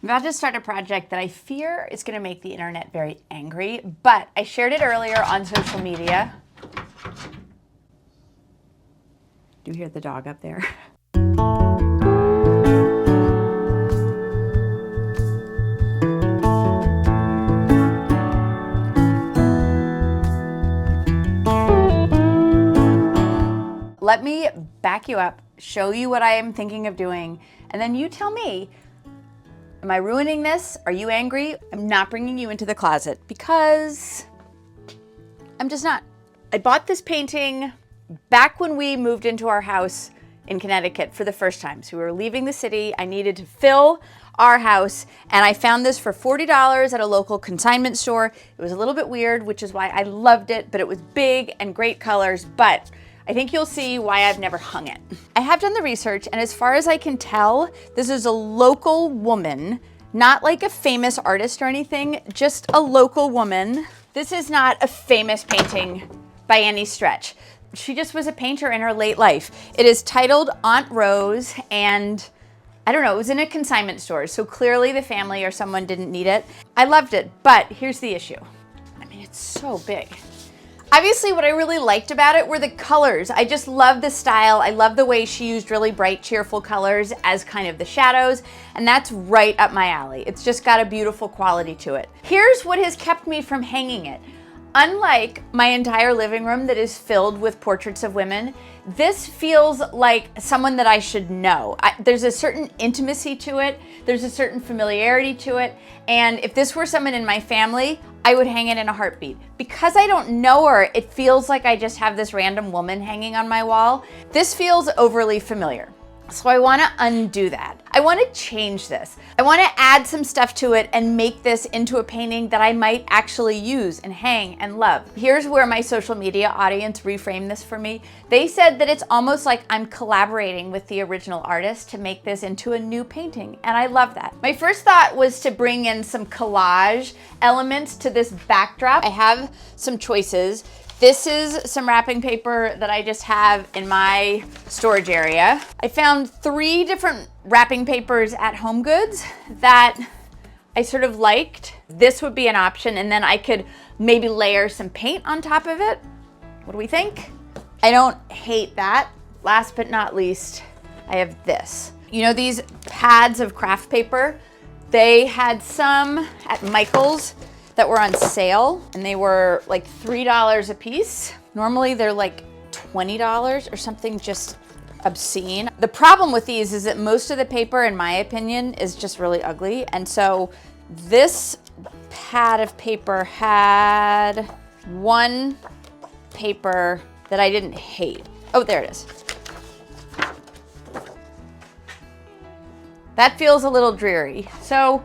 I'm about to start a project that I fear is going to make the internet very angry, but I shared it earlier on social media. Do you hear the dog up there? Let me back you up, show you what I am thinking of doing, and then you tell me, am I ruining this? Are you angry? I'm not bringing you into the closet because I'm just not. I bought this painting back when we moved into our house in Connecticut for the first time. So we were leaving the city. I needed to fill our house, and I found this for $40 at a local consignment store. It was a little bit weird, which is why I loved it, but it was big and great colors, but I think you'll see why I've never hung it. I have done the research, and as far as I can tell, this is a local woman, not like a famous artist or anything, just a local woman. This is not a famous painting by any stretch. She just was a painter in her late life. It is titled Aunt Rose, and I don't know, it was in a consignment store, so clearly the family or someone didn't need it. I loved it, but here's the issue. I mean, it's so big. Obviously, what I really liked about it were the colors. I just love the style. I love the way she used really bright, cheerful colors as kind of the shadows, and that's right up my alley. It's just got a beautiful quality to it. Here's what has kept me from hanging it. Unlike my entire living room that is filled with portraits of women, this feels like someone that I should know. There's a certain intimacy to it, there's a certain familiarity to it, and if this were someone in my family, I would hang it in a heartbeat. Because I don't know her, it feels like I just have this random woman hanging on my wall. This feels overly familiar. So I want to undo that. I want to change this. I want to add some stuff to it and make this into a painting that I might actually use and hang and love. Here's where my social media audience reframed this for me. They said that it's almost like I'm collaborating with the original artist to make this into a new painting, and I love that. My first thought was to bring in some collage elements to this backdrop. I have some choices. This is some wrapping paper that I just have in my storage area. I found 3 different wrapping papers at HomeGoods that I sort of liked. This would be an option, and then I could maybe layer some paint on top of it. What do we think? I don't hate that. Last but not least, I have this. You know these pads of craft paper? They had some at Michael's that were on sale, and they were like $3 a piece. Normally they're like $20 or something just obscene. The problem with these is that most of the paper, in my opinion, is just really ugly. And so this pad of paper had one paper that I didn't hate. Oh, there it is. That feels a little dreary. So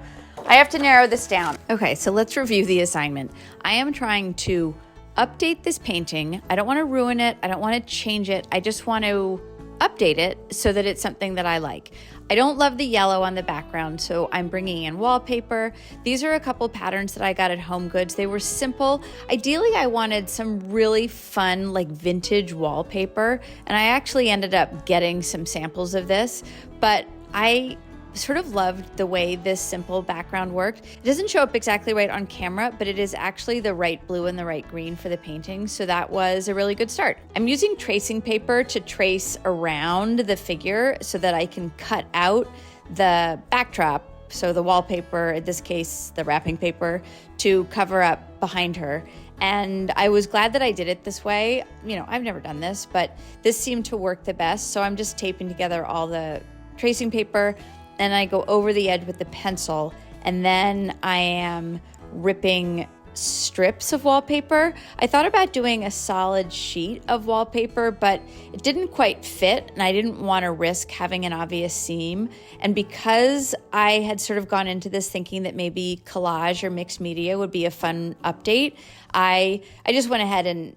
I have to narrow this down. Okay, so let's review the assignment. I am trying to update this painting. I don't want to ruin it. I don't want to change it. I just want to update it so that it's something that I like. I don't love the yellow on the background, so I'm bringing in wallpaper. These are a couple patterns that I got at HomeGoods. They were simple. Ideally, I wanted some really fun, like vintage wallpaper, and I actually ended up getting some samples of this, but I sort of loved the way this simple background worked. It doesn't show up exactly right on camera, but it is actually the right blue and the right green for the painting, so that was a really good start. I'm using tracing paper to trace around the figure so that I can cut out the backdrop, so the wallpaper, in this case, the wrapping paper, to cover up behind her. And I was glad that I did it this way. You know, I've never done this, but this seemed to work the best, so I'm just taping together all the tracing paper, and I go over the edge with the pencil, and then I am ripping strips of wallpaper. I thought about doing a solid sheet of wallpaper, but it didn't quite fit, and I didn't want to risk having an obvious seam. And because I had sort of gone into this thinking that maybe collage or mixed media would be a fun update, I just went ahead and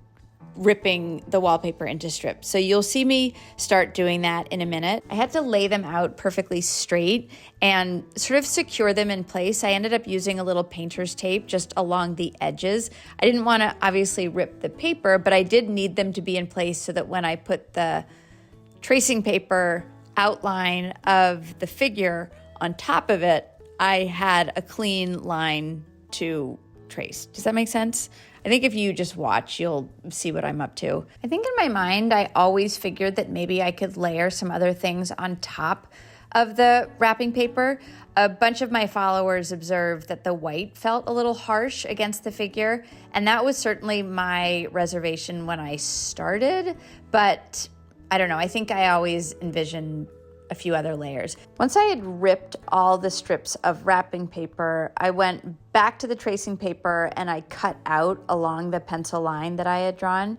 ripping the wallpaper into strips. So you'll see me start doing that in a minute. I had to lay them out perfectly straight and sort of secure them in place. I ended up using a little painter's tape just along the edges. I didn't want to obviously rip the paper, but I did need them to be in place so that when I put the tracing paper outline of the figure on top of it, I had a clean line to trace. Does that make sense? I think if you just watch, you'll see what I'm up to. I think in my mind, I always figured that maybe I could layer some other things on top of the wrapping paper. A bunch of my followers observed that the white felt a little harsh against the figure, and that was certainly my reservation when I started, but I don't know, I think I always envisioned a few other layers. Once I had ripped all the strips of wrapping paper, I went back to the tracing paper and I cut out along the pencil line that I had drawn.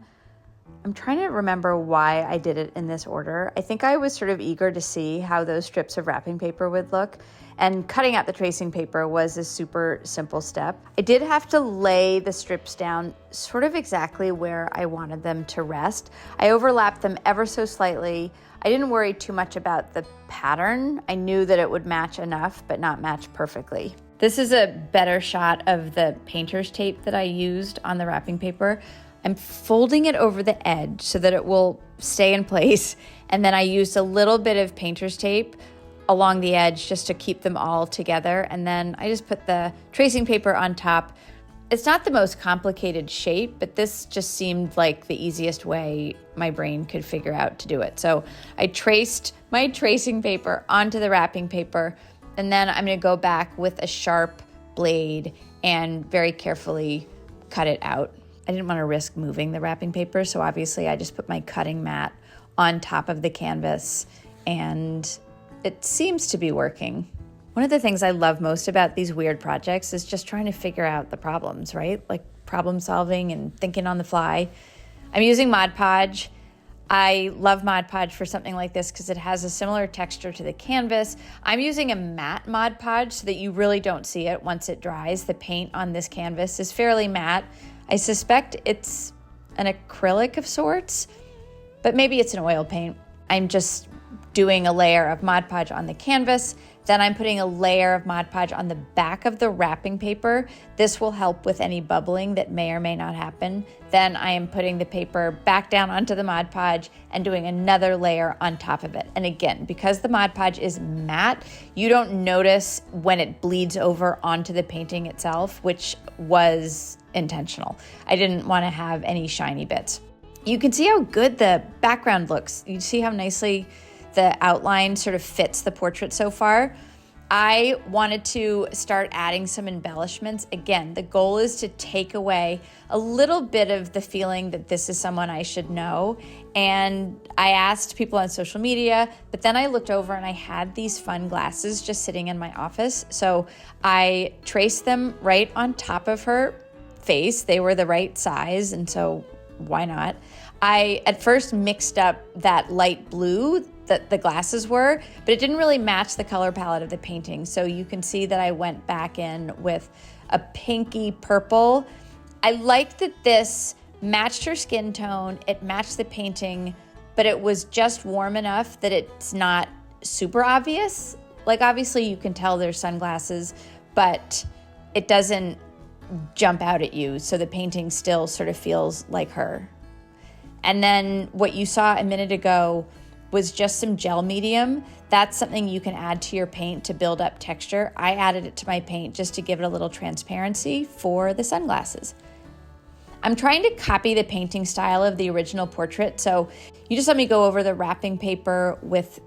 I'm trying to remember why I did it in this order. I think I was sort of eager to see how those strips of wrapping paper would look, and cutting out the tracing paper was a super simple step. I did have to lay the strips down sort of exactly where I wanted them to rest. I overlapped them ever so slightly. I didn't worry too much about the pattern. I knew that it would match enough, but not match perfectly. This is a better shot of the painter's tape that I used on the wrapping paper. I'm folding it over the edge so that it will stay in place. And then I used a little bit of painter's tape along the edge just to keep them all together. And then I just put the tracing paper on top. It's not the most complicated shape, but this just seemed like the easiest way my brain could figure out to do it. So I traced my tracing paper onto the wrapping paper, and then I'm gonna go back with a sharp blade and very carefully cut it out. I didn't want to risk moving the wrapping paper, so obviously I just put my cutting mat on top of the canvas, and it seems to be working. One of the things I love most about these weird projects is just trying to figure out the problems, right? Like problem solving and thinking on the fly. I'm using Mod Podge. I love Mod Podge for something like this because it has a similar texture to the canvas. I'm using a matte Mod Podge so that you really don't see it once it dries. The paint on this canvas is fairly matte. I suspect it's an acrylic of sorts, but maybe it's an oil paint. I'm just doing a layer of Mod Podge on the canvas. Then I'm putting a layer of Mod Podge on the back of the wrapping paper. This will help with any bubbling that may or may not happen. Then I am putting the paper back down onto the Mod Podge and doing another layer on top of it. And again, because the Mod Podge is matte, you don't notice when it bleeds over onto the painting itself, which was intentional. I didn't want to have any shiny bits. You can see how good the background looks. You see how nicely the outline sort of fits the portrait so far. I wanted to start adding some embellishments. Again, the goal is to take away a little bit of the feeling that this is someone I should know. And I asked people on social media, but then I looked over and I had these fun glasses just sitting in my office. So I traced them right on top of her face. They were the right size, and so why not? I at first mixed up that light blue that the glasses were, but it didn't really match the color palette of the painting. So you can see that I went back in with a pinky purple. I liked that this matched her skin tone, it matched the painting, but it was just warm enough that it's not super obvious. Like obviously you can tell they're sunglasses, but it doesn't jump out at you. So the painting still sort of feels like her. And then what you saw a minute ago was just some gel medium. That's something you can add to your paint to build up texture. I added it to my paint just to give it a little transparency for the sunglasses. I'm trying to copy the painting style of the original portrait, so you just let me go over the wrapping paper with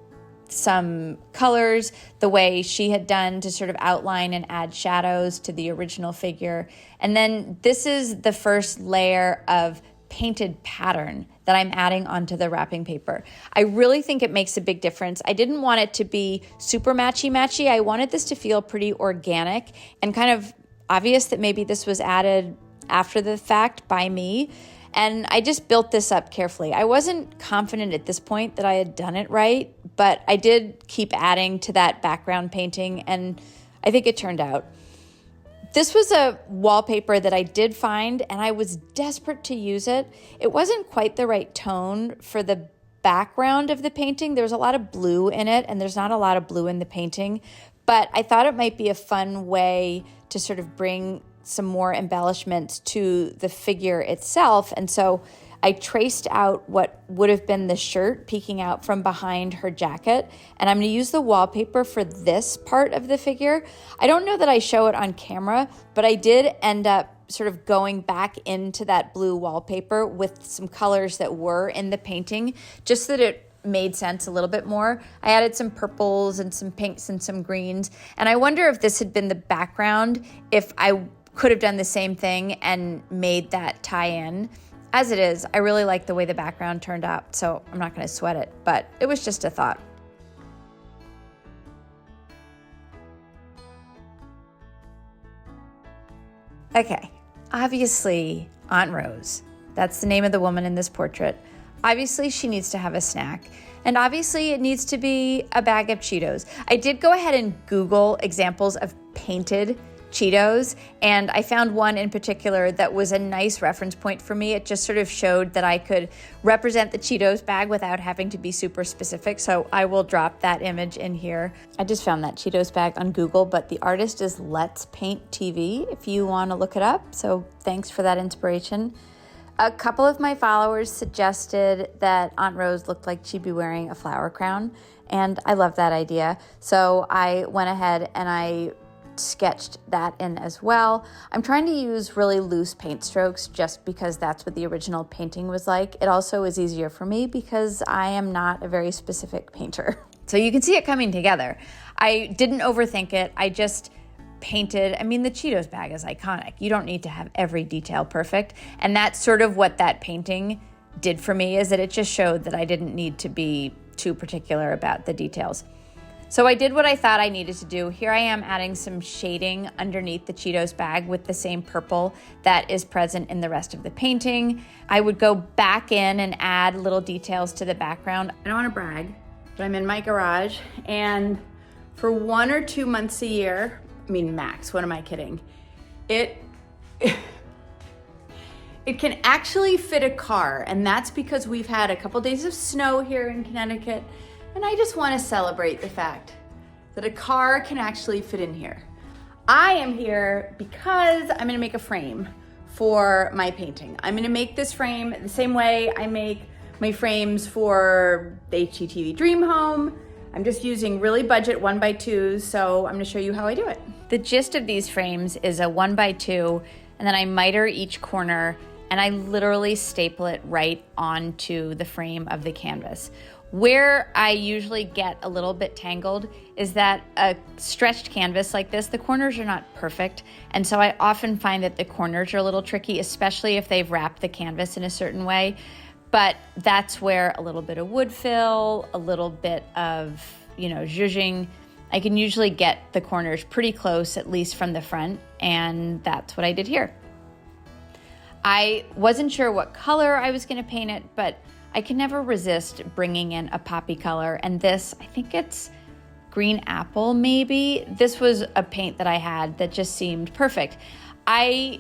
some colors, the way she had done to sort of outline and add shadows to the original figure. And then this is the first layer of painted pattern that I'm adding onto the wrapping paper. I really think it makes a big difference. I didn't want it to be super matchy-matchy. I wanted this to feel pretty organic and kind of obvious that maybe this was added after the fact by me. And I just built this up carefully. I wasn't confident at this point that I had done it right, but I did keep adding to that background painting, and I think it turned out. This was a wallpaper that I did find, and I was desperate to use it. It wasn't quite the right tone for the background of the painting. There was a lot of blue in it, and there's not a lot of blue in the painting, but I thought it might be a fun way to sort of bring some more embellishments to the figure itself. And so I traced out what would have been the shirt peeking out from behind her jacket, and I'm going to use the wallpaper for this part of the figure. I don't know that I show it on camera, but I did end up sort of going back into that blue wallpaper with some colors that were in the painting, just so that it made sense a little bit more. I added some purples and some pinks and some greens, and I wonder if this had been the background, if I could have done the same thing and made that tie in. As it is, I really like the way the background turned out, so I'm not going to sweat it, but it was just a thought. Okay, obviously Aunt Rose, that's the name of the woman in this portrait. Obviously she needs to have a snack, and obviously it needs to be a bag of Cheetos. I did go ahead and Google examples of painted Cheetos, and I found one in particular that was a nice reference point for me. It just sort of showed that I could represent the Cheetos bag without having to be super specific, so I will drop that image in here. I just found that Cheetos bag on Google, but the artist is Let's Paint TV if you want to look it up, so thanks for that inspiration. A couple of my followers suggested that Aunt Rose looked like she'd be wearing a flower crown, and I love that idea, so I went ahead and I sketched that in as well. I'm trying to use really loose paint strokes just because that's what the original painting was like. It also is easier for me because I am not a very specific painter. So you can see it coming together. I didn't overthink it. I just painted. I mean, the Cheetos bag is iconic. You don't need to have every detail perfect. And that's sort of what that painting did for me, is that it just showed that I didn't need to be too particular about the details. So I did what I thought I needed to do. Here I am adding some shading underneath the Cheetos bag with the same purple that is present in the rest of the painting. I would go back in and add little details to the background. I don't want to brag, but I'm in my garage, and for 1 or 2 months a year, I mean max, what am I kidding? It can actually fit a car, and that's because we've had a couple days of snow here in Connecticut. And I just want to celebrate the fact that a car can actually fit in here. I am here because I'm going to make a frame for my painting. I'm going to make this frame the same way I make my frames for the HGTV Dream Home. I'm just using really budget 1x2s, so I'm going to show you how I do it. The gist of these frames is a 1x2, and then I miter each corner, and I literally staple it right onto the frame of the canvas. Where I usually get a little bit tangled is that a stretched canvas like this, the corners are not perfect. And so I often find that the corners are a little tricky, especially if they've wrapped the canvas in a certain way. But that's where a little bit of wood fill, a little bit of, zhuzhing, I can usually get the corners pretty close, at least from the front. And that's what I did here. I wasn't sure what color I was going to paint it, but I can never resist bringing in a poppy color, and this, I think it's green apple maybe. This was a paint that I had that just seemed perfect. I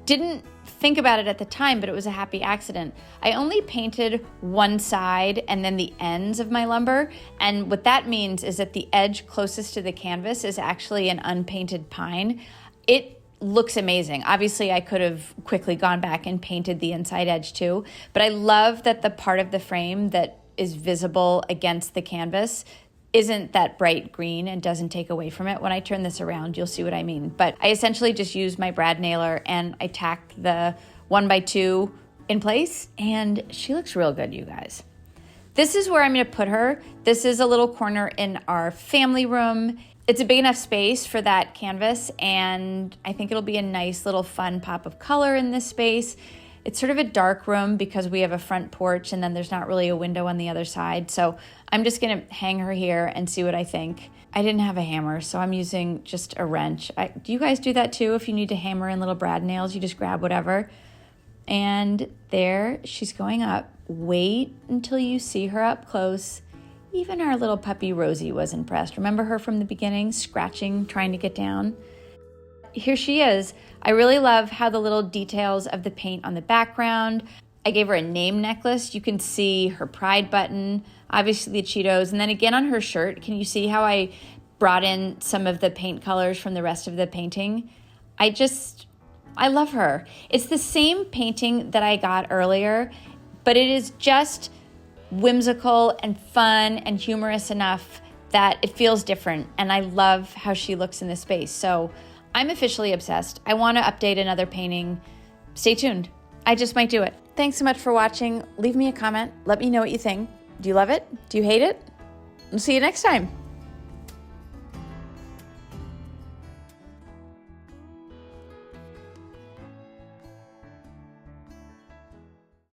didn't think about it at the time, but it was a happy accident. I only painted one side and then the ends of my lumber, and what that means is that the edge closest to the canvas is actually an unpainted pine. It looks amazing. Obviously, I could have quickly gone back and painted the inside edge too, but I love that the part of the frame that is visible against the canvas isn't that bright green and doesn't take away from it. When I turn this around, you'll see what I mean. But I essentially just used my brad nailer and I tacked the 1x2 in place, and she looks real good, you guys. This is where I'm going to put her. This is a little corner in our family room. It's a big enough space for that canvas, and I think it'll be a nice little fun pop of color in this space. It's sort of a dark room because we have a front porch and then there's not really a window on the other side. So I'm just gonna hang her here and see what I think. I didn't have a hammer, so I'm using just a wrench. Do you guys do that too? If you need to hammer in little brad nails, you just grab whatever. And there, she's going up. Wait until you see her up close. Even our little puppy Rosie was impressed. Remember her from the beginning, scratching, trying to get down? Here she is. I really love how the little details of the paint on the background. I gave her a name necklace. You can see her pride button, obviously the Cheetos, and then again on her shirt. Can you see how I brought in some of the paint colors from the rest of the painting? I love her. It's the same painting that I got earlier, but it is just whimsical and fun and humorous enough that it feels different. And I love how she looks in this space. So I'm officially obsessed. I want to update another painting. Stay tuned. I just might do it. Thanks so much for watching. Leave me a comment. Let me know what you think. Do you love it? Do you hate it? I'll see you next time.